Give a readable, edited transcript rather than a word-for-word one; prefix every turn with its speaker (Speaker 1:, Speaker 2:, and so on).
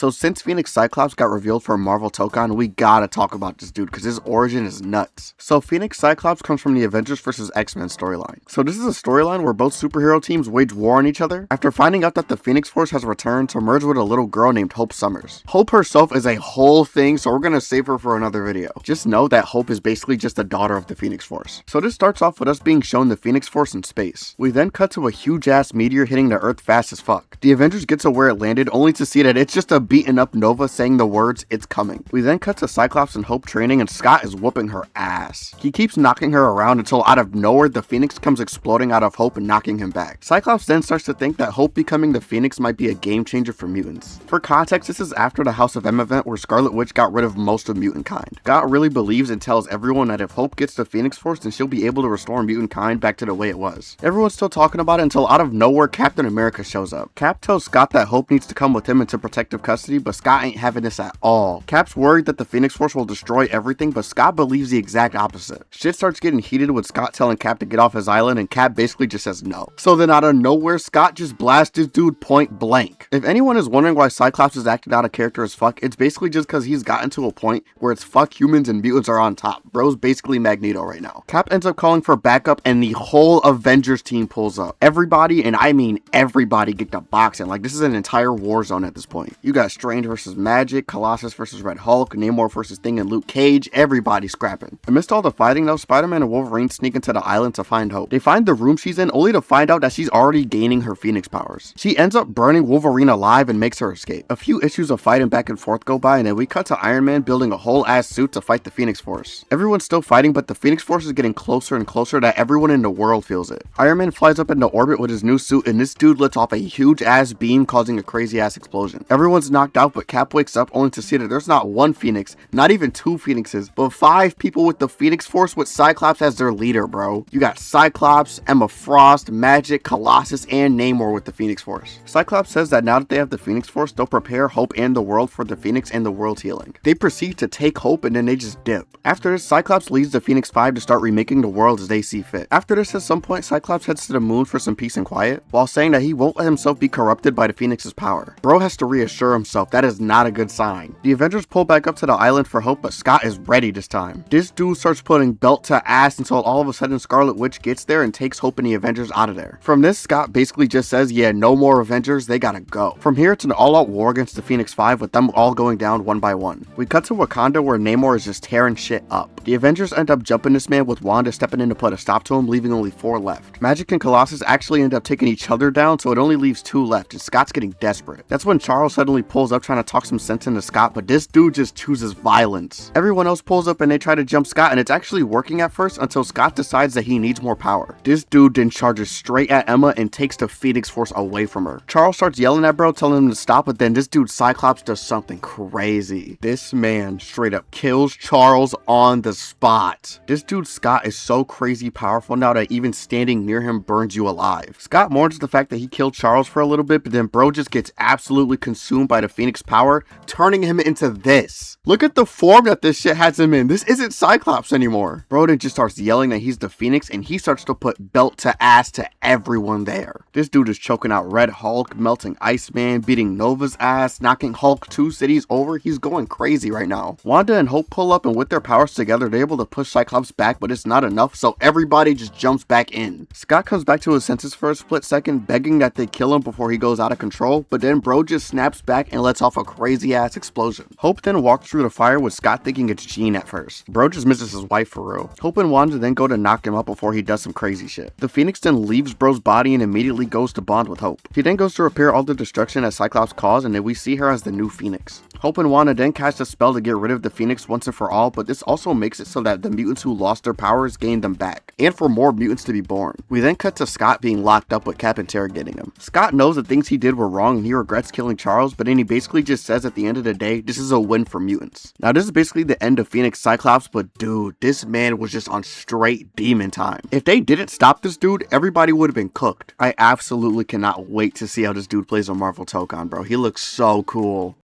Speaker 1: So since Phoenix Cyclops got revealed for Marvel Tokon, we gotta talk about this dude because his origin is nuts. So Phoenix Cyclops comes from the Avengers vs. X-Men storyline. So this is a storyline where both superhero teams wage war on each other after finding out that the Phoenix Force has returned to merge with a little girl named Hope Summers. Hope herself is a whole thing, so we're gonna save her for another video. Just know that Hope is basically just a daughter of the Phoenix Force. So this starts off with us being shown the Phoenix Force in space. We then cut to a huge ass meteor hitting the Earth fast as fuck. The Avengers get to where it landed only to see that it's just a beaten up Nova saying the words, "It's coming." We then cut to Cyclops and Hope training and Scott is whooping her ass. He keeps knocking her around until out of nowhere the Phoenix comes exploding out of Hope and knocking him back. Cyclops then starts to think that Hope becoming the Phoenix might be a game changer for mutants. For context, this is after the House of M event where Scarlet Witch got rid of most of mutant kind. Scott really believes and tells everyone that if Hope gets the Phoenix Force, then she'll be able to restore mutant kind back to the way it was. Everyone's still talking about it until out of nowhere Captain America shows up. Cap tells Scott that Hope needs to come with him into protective custody, but Scott ain't having this at all. Cap's worried that the Phoenix Force will destroy everything, but Scott believes the exact opposite. Shit starts getting heated with Scott telling Cap to get off his island, and Cap basically just says no. So then out of nowhere, Scott just blasts this dude point blank. If anyone is wondering why Cyclops is acting out of character as fuck, it's basically just because he's gotten to a point where it's fuck humans and mutants are on top. Bro's basically Magneto right now. Cap ends up calling for backup and the whole Avengers team pulls up. Everybody, and I mean everybody, get to boxing. Like, this is an entire war zone at this point. You got Strange versus Magic, Colossus versus Red Hulk, Namor versus Thing and Luke Cage, everybody scrapping. Amidst all the fighting though, Spider-Man and Wolverine sneak into the island to find Hope. They find the room she's in only to find out that she's already gaining her Phoenix powers. She ends up burning Wolverine alive and makes her escape. A few issues of fighting back and forth go by, and then we cut to Iron Man building a whole ass suit to fight the Phoenix Force. Everyone's still fighting, but the Phoenix Force is getting closer and closer that everyone in the world feels it. Iron Man flies up into orbit with his new suit, and this dude lets off a huge ass beam causing a crazy ass explosion. Everyone's knocked out, but Cap wakes up only to see that there's not one Phoenix, not even two Phoenixes, but 5 people with the Phoenix Force with Cyclops as their leader, bro. You got Cyclops, Emma Frost, Magic, Colossus, and Namor with the Phoenix Force. Cyclops says that now that they have the Phoenix Force, they'll prepare Hope and the world for the Phoenix and the world's healing. They proceed to take Hope and then they just dip. After this, Cyclops leads the Phoenix 5 to start remaking the world as they see fit. After this, at some point, Cyclops heads to the moon for some peace and quiet, while saying that he won't let himself be corrupted by the Phoenix's power. Bro has to reassure himself that is not a good sign. The Avengers pull back up to the island for Hope, but Scott is ready this time. This dude starts putting belt to ass until all of a sudden Scarlet Witch gets there and takes Hope and the Avengers out of there. From this, Scott basically just says, yeah, no more Avengers, they gotta go. From here, it's an all-out war against the Phoenix 5 with them all going down one by one. We cut to Wakanda where Namor is just tearing shit up. The Avengers end up jumping this man with Wanda stepping in to put a stop to him, leaving only 4 left. Magic and Colossus actually end up taking each other down, so it only leaves 2 left, and Scott's getting desperate. That's when Charles suddenly pulls up trying to talk some sense into Scott, but this dude just chooses violence. Everyone else pulls up and they try to jump Scott, and it's actually working at first until Scott decides that he needs more power. This dude then charges straight at Emma and takes the Phoenix Force away from her. Charles starts yelling at bro, telling him to stop, but then this dude Cyclops does something crazy. This man straight up kills Charles on the spot. This dude Scott is so crazy powerful now that even standing near him burns you alive. Scott mourns the fact that he killed Charles for a little bit, but then bro just gets absolutely consumed by the Phoenix power, turning him into this. Look at the form that this shit has him in. This isn't Cyclops anymore. Bro then just starts yelling that he's the Phoenix, and he starts to put belt to ass to everyone there. This dude is choking out Red Hulk, melting Iceman, beating Nova's ass, knocking Hulk 2 cities over. He's going crazy right now. Wanda and Hope pull up, and with their powers together, they're able to push Cyclops back, but it's not enough, so everybody just jumps back in. Scott comes back to his senses for a split second, begging that they kill him before he goes out of control, but then bro just snaps back and lets off a crazy ass explosion. Hope then walks through the fire with Scott thinking it's Jean at first. Bro just misses his wife for real. Hope and Wanda then go to knock him up before he does some crazy shit. The Phoenix then leaves bro's body and immediately goes to bond with Hope. He then goes to repair all the destruction that Cyclops caused, and then we see her as the new Phoenix. Hope and Wanda then cast a spell to get rid of the Phoenix once and for all, but this also makes it so that the mutants who lost their powers gain them back, and for more mutants to be born. We then cut to Scott being locked up with Cap interrogating him. Scott knows the things he did were wrong and he regrets killing Charles, but then he basically just says at the end of the day, this is a win for mutants. Now this is basically the end of Phoenix Cyclops, but dude, this man was just on straight demon time. If they didn't stop this dude, everybody would have been cooked. I absolutely cannot wait to see how this dude plays on Marvel Tokon, bro. He looks so cool.